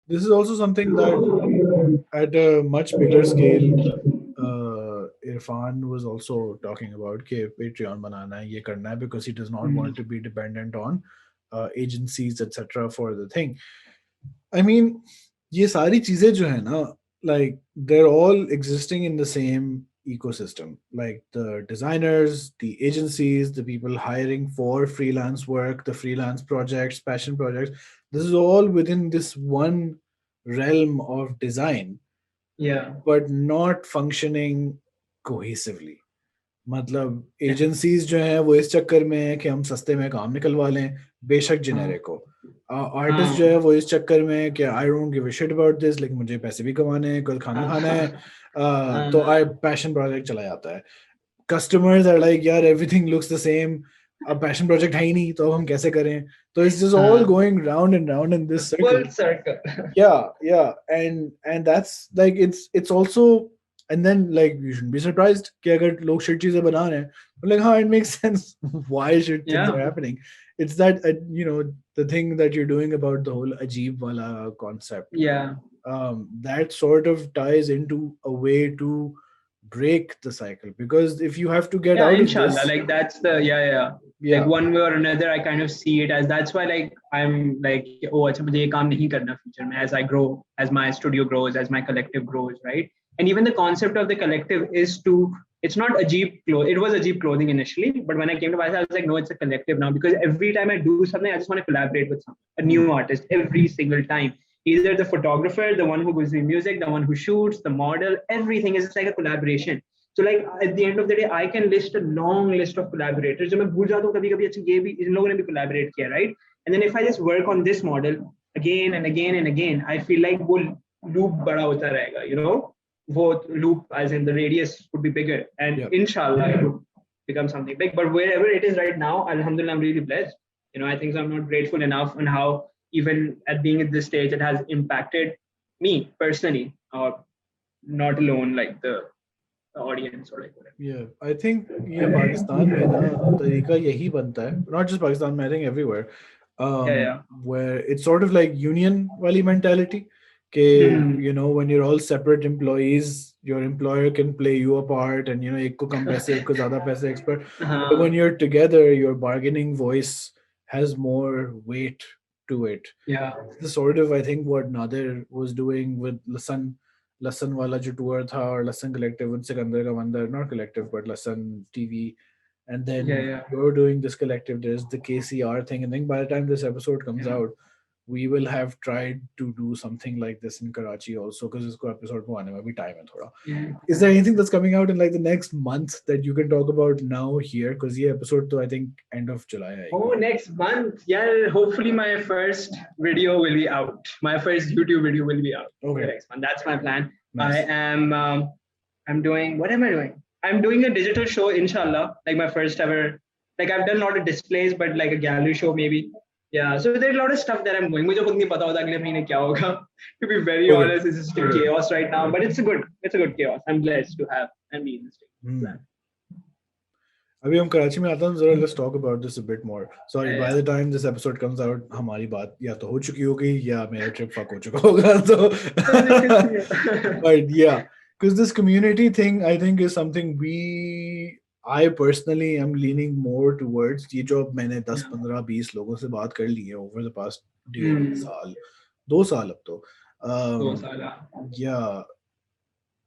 This is also something that at a much bigger scale, Irfan was also talking about कि Patreon बनाना है, ये करना है, because he does not want to be dependent on agencies, etc. for the thing. I mean, ये सारी चीजें जो है ना, like they're all existing in the same ecosystem. Like the designers, the agencies, the people hiring for freelance work, the freelance projects, passion projects. This is all within this one realm of design, Yeah. but not functioning cohesively. मतलब Yeah. Agencies जो हैं वो इस चक्कर में है कि हम सस्ते में काम निकलवा लें, बेशक हाँ जेनेरिक हो. आर्टिस्ट जो है हाँ वो इस चक्कर में है कि I don't give a shit about this, लेकिन मुझे पैसे भी कमाने हैं, कल खाना खाना है. हाँ तो हाँ आई पैशन प्रोजेक्ट चला जाता है. कस्टमर्स आर लाइक यार एवरीथिंग लुक्स द सेम, अब पैशन प्रोजेक्ट है ही नहीं, तो अब हम कैसे करें. तो इट्स जस्ट ऑल हाँ. Going round in The this full circle. circle. Yeah, and that's like it's also, and then like you shouldn't be surprised कि अगर लोग shit चीजें बना रहे हैं, but like हाँ, it makes sense why shit things are Yeah. happening. It's that the thing that you're doing about the whole ajeeb wala concept, Yeah. that sort of ties into a way to break the cycle, because if you have to get Yeah, out of inshallah. this. Like that's the yeah. Like Yeah. one way or another, I kind of see it as that's why like I'm like, oh, अच्छा मुझे ये काम नहीं करना future में, as I grow, as my studio grows, as my collective grows, right? And even the concept of the collective is to, it's not Ajib clothing. It was Ajib clothing initially, but when I came to myself, I was like, no, it's a collective now, because every time I do something, I just want to collaborate with someone, a new Hmm. artist, every single time. Either the photographer, the one who gives the music, the one who shoots, the model, everything is just like a collaboration. So like at the end of the day, I can list a long list of collaborators. जो मैं भूल जाता हूँ कभी कभी, अच्छा ये भी इन लोगों ने भी collaborate किया, right? And then if I just work on this model again and again and again, I feel like वो loop बड़ा होता रहेगा, you know? वो loop as in the radius would be bigger, and Yeah. inshallah it would become something big. But wherever it is right now, alhamdulillah, I'm really blessed. You know, I think I'm not grateful enough on how even at being at this stage, it has impacted me personally, or not alone like the audience or like whatever. Yeah, I think ये पाकिस्तान में ना तरीका यही बनता है, not just Pakistan, I think everywhere, Yeah, yeah. where it's sort of like union wali mentality. कि Hmm. when you're all separate employees, your employer can play you apart, and एक को कम पैसे, एक को ज़्यादा पैसे expert. But when Uh, you're together, your bargaining voice has more weight to it. yeah, The sort of, I think, what Nadir was doing with Lasan wala jo tour tha, or Lasan collective with Sikandar ka Mandar, not collective but Lasan TV, and yeah, then yeah. you're doing this collective. There's the KCR thing, and then by the time this episode comes Yeah. out, we will have tried to do something like this in Karachi also, because this episode को आने में भी time है थोड़ा. Yeah. Is there anything that's coming out in like the next month that you can talk about now here? Because the episode to I think end of July Oh, आएगी. next month. Yeah, hopefully my first video will be out. My first YouTube video will be out in the Okay, next month. That's my plan. I nice. am. I'm doing. What am I doing? I'm doing a digital show, inshallah. Like my first ever. Like I've done a lot of displays, but like a gallery show maybe. Yeah. So there's a lot of stuff that I'm doing. मुझे खुद नहीं पता होता अगले महीने क्या होगा. To be very Okay. honest, it's just a chaos right now. But it's a good. It's a good chaos. I'm blessed to have and be in this Hmm. plan. अभी हम कराची में आता हूँ जरा. Let's talk about this a bit more. Sorry, Yeah, bye yeah. The time this episode comes out हमारी बात या तो हो चुकी होगी या मेरा ट्रिप फक हो चुका होगा. तो कोई दिक्कत नहीं है. but yeah, because this community thing I think is something I personally am leaning more towards. ये जो अब मैंने 10 Yeah. 15 20 लोगों से बात कर ली है over the past डेढ़ Hmm. साल, 2 साल अब तो. दो um, साल. yeah,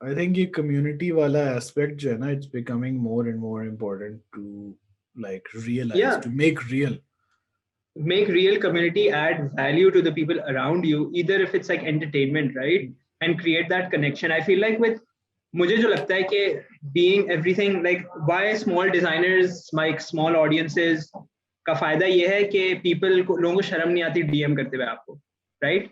I think ये community वाला aspect जो है ना, it's becoming more and more important to like realize, Yeah, to make real. make real community, add value to the people around you, either if it's like entertainment, right? And create that connection. I feel like with मुझे जो लगता है कि being everything, like why small designers, like small audiences का फायदा ये है कि people को, लोगों को शर्म नहीं आती डीएम करते हुए आपको, right?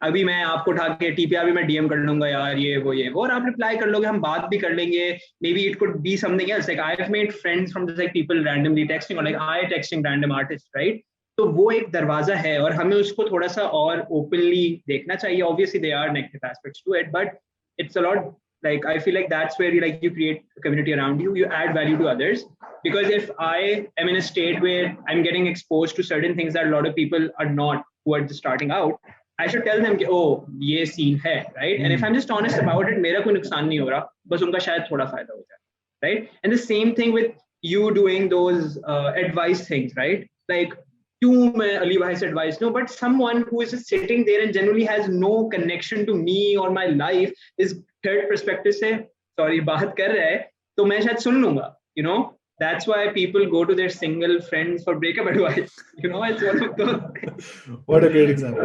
अभी मैं आपको उठा के टीपीआर भी मैं डीएम कर लूंगा यार ये वो और आप रिप्लाई कर लोगे, हम बात भी कर लेंगे. Maybe it could be something else. Like I've made friends from just like people randomly texting, or like I texting random artists, right? तो वो एक दरवाजा है और हमें उसको थोड़ा सा और ओपनली देखना चाहिए. Obviously there are negative aspects to it, but it's a lot, like I feel like that's where you create a community around you, you add value to others. Because if I am in a state where I'm getting exposed to certain things that a lot of people are not, who are just starting out, I should tell them कि oh ये scene है, right? And if I'm just honest about it, मेरा कोई नुकसान नहीं हो रहा, बस उनका शायद थोड़ा फायदा हो जाए, right? And the same thing with you doing those advice things, right? Like क्यों मैं अली भाई से advice लूं, but someone who is just sitting there and generally has no connection to me or my life is third perspective से sorry बात कर रहा है, तो मैं शायद सुन लूंगा, you know. That's why people go to their single friends for breakup advice. You know, it's one of those. What a great example.